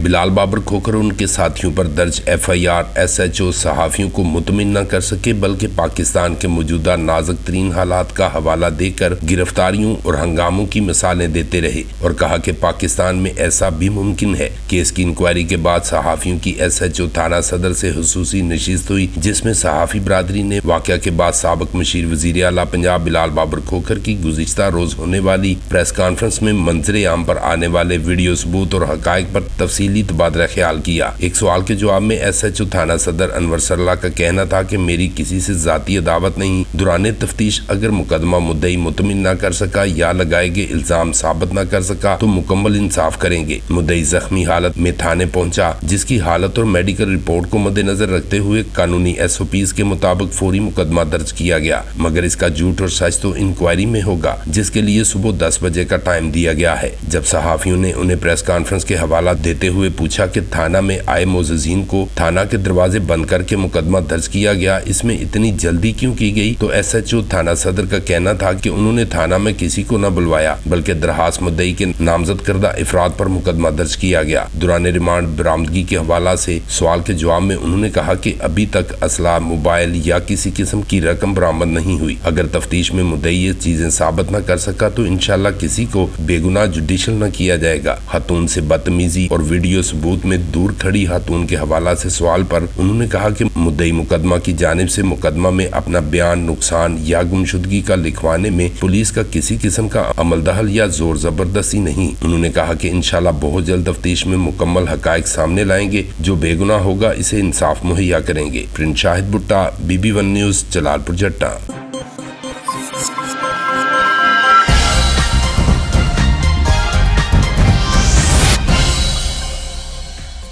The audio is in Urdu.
بلال بابر کھوکھر اور ان کے ساتھیوں پر درج FIR SHO صحافیوں کو مطمئن نہ کر سکے بلکہ پاکستان کے موجودہ نازک ترین حالات کا حوالہ دے کر گرفتاریوں اور ہنگاموں کی مثالیں دیتے رہے اور کہا کہ پاکستان میں ایسا بھی ممکن ہے کہ اس کی انکوائری کے بعد صحافیوں کی SHO تھانہ صدر سے خصوصی نشست ہوئی، جس میں صحافی برادری نے واقعہ کے بعد سابق مشیر وزیر اعلیٰ پنجاب بلال بابر کھوکھر کی گزشتہ روز ہونے والی پریس کانفرنس میں منظر عام پر آنے والے ویڈیو ثبوت اور حقائق پر تفصیلی تبادلہ خیال کیا۔ ایک سوال کے جواب میں SHO تھانہ صدر انور سرلا کا کہنا تھا کہ میری کسی سے ذاتی عداوت نہیں، دوران تفتیش اگر مقدمہ مدعی مطمئن نہ کر سکا یا لگائے گئے الزام ثابت نہ کر سکا تو مکمل انصاف کریں گے۔ مدعی زخمی حالت میں تھانے پہنچا، جس کی حالت اور میڈیکل رپورٹ کو مد نظر رکھتے ہوئے قانونی SOPs کے مطابق فوری مقدمہ درج کیا گیا، مگر اس کا جھوٹ اور سچ تو انکوائری میں ہوگا، جس کے لیے صبح 10 بجے کا ٹائم دیا گیا ہے۔ جب صحافیوں نے انہیں پریس کانفرنس کے حوالہ دیتے ہوئے پوچھا کہ تھانہ میں آئے معززین کو تھانہ کے دروازے بند کر کے مقدمہ درج کیا گیا، اس میں اتنی جلدی کیوں کی گئی، تو SHO تھانہ صدر کا کہنا تھا کہ انہوں نے تھانہ میں کسی کو نہ بلوایا بلکہ درخواست مدعی کے نامزد کردہ افراد پر مقدمہ درج کیا گیا۔ دوران ریمانڈ برآمدگی کے حوالہ سے سوال کے جواب میں انہوں نے کہا کہ ابھی تک اسلحہ، موبائل یا کسی قسم کی رقم برآمد نہیں ہوئی۔ اگر تفتیش میں مدعی یہ چیزیں ثابت نہ کر سکا تو انشاءاللہ کسی کو بے گناہ جوڈیشل نہ کیا جائے گا۔ خاتون سے بدتمیزی اور ویڈیو ثبوت میں دور کھڑی خاتون کے حوالہ سے سوال پر انہوں نے کہا کہ مدعی مقدمہ کی جانب سے مقدمہ میں اپنا بیان نقصان یا گمشدگی کا لکھوانے میں پولیس کا کسی قسم کا عمل دخل یا زور زبردستی نہیں۔ انہوں نے کہا کہ انشاءاللہ بہت جلد تفتیش میں مکمل حقائق سامنے لائیں گے، جو بے گناہ ہوگا اسے انصاف مہیا کریں گے۔ پرنس شاہد بھٹا، BB1 نیوز، جلال پور جٹا۔